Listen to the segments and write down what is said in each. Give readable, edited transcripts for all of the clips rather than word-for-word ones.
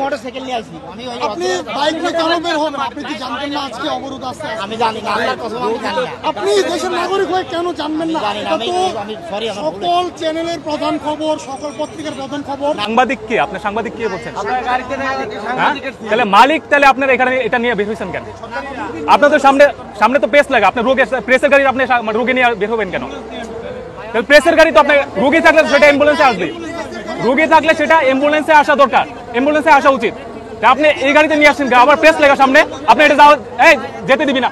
Motorcycle নিয়ে আসি আমি। আপনি বাইক নিয়ে কেন বের হবেন? আপনি কি জানতেন না আজকে অবরোধ আছে? আমি জানি না, আল্লাহর কসম আমি জানি না। আপনি দেশের নাগরিক হয়ে কেন জানবেন না? আমি সরি, সকল চ্যানেলের প্রধান খবর, সকল পত্রিকার প্রধান খবর। সাংবাদিক কে? আপনি সাংবাদিক কে বলছেন? তাহলে মালিক, তাহলে আপনারা এখানে এটা নিয়ে বের হয়েছেন কেন? আপনাদের সামনে তো প্রেস লাগে, আপনি প্রেসের গাড়ি আপনি রোগী নিয়ে বের হবেন কেন? তাহলে প্রেসের গাড়ি তো আপনি রোগী থাকলে সেটা অ্যাম্বুলেন্সে আসবে, রোগী থাকলে সেটা অ্যাম্বুলেন্সে আসা দরকার, অ্যাম্বুলেন্সে আসা উচিত। আপনি এই গাড়িতে নিয়ে আসছেন, আবার প্রেস লেগা সামনে, আপনি এটা যাও, এই যেতে দিবি না।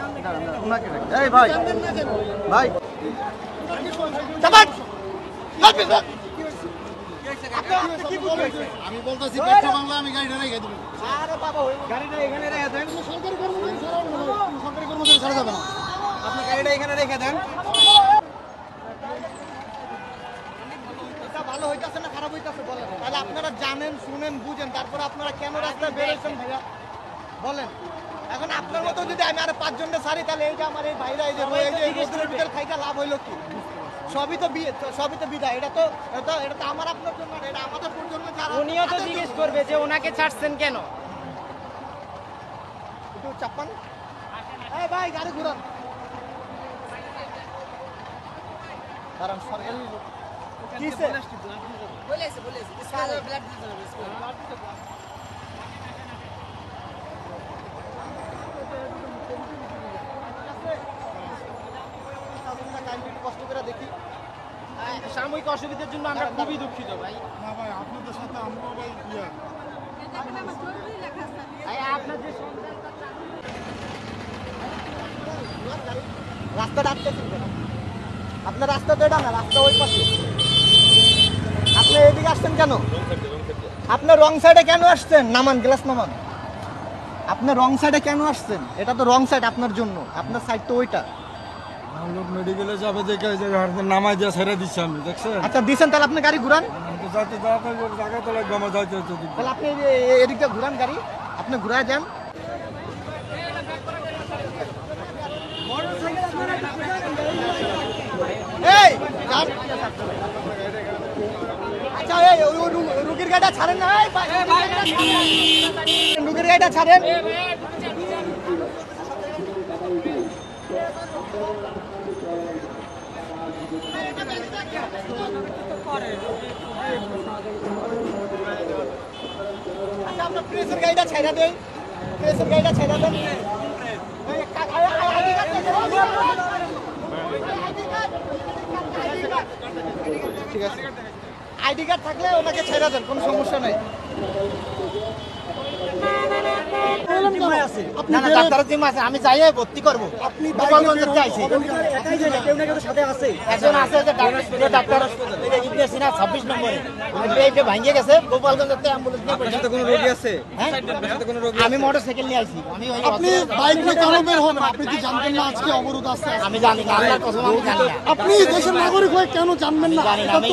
আমি বলতেছি পেট্রো বাংলা, আমি গাড়িটা রেখে দেব। আরে বাবা ওই গাড়িটা এখানে রেখে দেন। সরকারি কর্মচারী ছাড়া যাবে না। আপনি গাড়িটা এখানে রেখে দেন। এটা ভালো হইতাছে না খারাপ হইতাছে বলেন? তাহলে আপনারা জানেন, শুনেন, বুঝেন, তারপর আপনারা কেন রাস্তায় বেরোচ্ছেন ভাইয়া বলেন? এখন আপনার মতো যদি আমি আরো 5 জনকে ছাড়ি, তাহলে এই যে আমার এই ভাইরা এই যে রোদের ভিতরে খাইটা লাভ হইলো কি? সবই তো বিদায়। এটা তো আমার আপনার জন্য না, এটা আমাদের জন্য। উনিও তো জিজ্ঞেস করবে যে ওনাকে ছাড়ছেন কেন। একটু চাপান। এই ভাই গাড়ি ঘুরান। কারণ সরকারি কিসে বলেছে ব্লাড কষ্ট করে দেখি। সাময়িক অসুবিধার জন্য আমরা খুবই দুঃখিত ভাই। না ভাই, আপনাদের সাথে আমরাও ভাই আপনার যে রাস্তাটা আটকেছেন কেন? আপনার রাস্তা তো এটা না, রাস্তা ওই পাশে। আপনি এদিকে আসছেন কেন? আপনার রং সাইডে কেন আসছেন? নামান, গ্লাস নামান। আপনি রং সাইডে কেন আসছেন? এটা তো রং সাইড আপনার জন্য, আপনার সাইড তো ওইটা। লোক মেডিকেলে যাবে দেখে নামাই দিয়ে ছেড়ে দিচ্ছি আমি, দেখছেন? আচ্ছা দিছেন, তাহলে আপনি গাড়ি ঘুরান। যাইতে জায়গা তো লাগবে, আমার যাইতে হচ্ছে। তাহলে আপনি এদিক দিয়ে ঘুরান গাড়ি, আপনি ঘুরায় দেন। এই যান। আচ্ছা এই রুগীর গাড়িটা ছাড়েন না, রুগীর গাড়িটা ছাড়েন। আচ্ছা আপনার প্রেসের গাড়িটা ছাইড়া দেন, প্রেসের গাড়িটা ছাইড়া দেন। ঠিক আছে, আইডি কার্ড থাকলে ওনাকে ছেড়ে দেন, কোনো সমস্যা নাই। আমি যাই ভর্তি করবো। একজন আছে ডাক্তার 26 নম্বরে ভাঙিয়ে গেছে, গোপালগঞ্জ আমি মোটরসাইকেল নিয়ে আসি। আপনি বাইক নিয়ে কেন বের হবেন? আপনি কি জানতেন না আজকে অবরোধ আছে? আমি জানি না, আল্লাহর কসম আমি জানি না। আপনি দেশের নাগরিক হয়ে কেন জানবেন না? আমি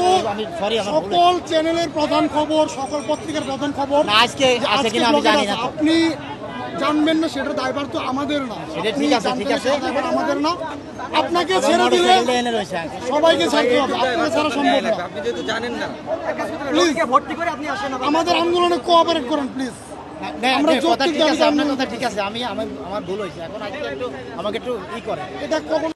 সরি, আমার সকল চ্যানেলের প্রধান খবর, সকল পত্রিকার প্রধান খবর। আজকে আছে কিনা আমি জানি না। আপনি জানবেন না, সেটা দায়ভার তো আমাদের না। ঠিক আছে, ঠিক আছে, দায়ভার আমাদের না। আপনাকে ছেড়ে দিলে সবাইকে ছাড়তে হবে, আপনাকে ছাড়া সম্ভব না। আপনি যেহেতু জানেন না, প্লিজ ভর্তি করে আপনি আসেন। আমাদের আন্দোলনে কোঅপারেট করেন প্লিজ। আমরা যৌক্তিক দাবি, আপনার কথা ঠিক আছে, আমার ভুল হয়েছে। এখন আজকে একটু আমাকে একটু ই করে। এটা কখন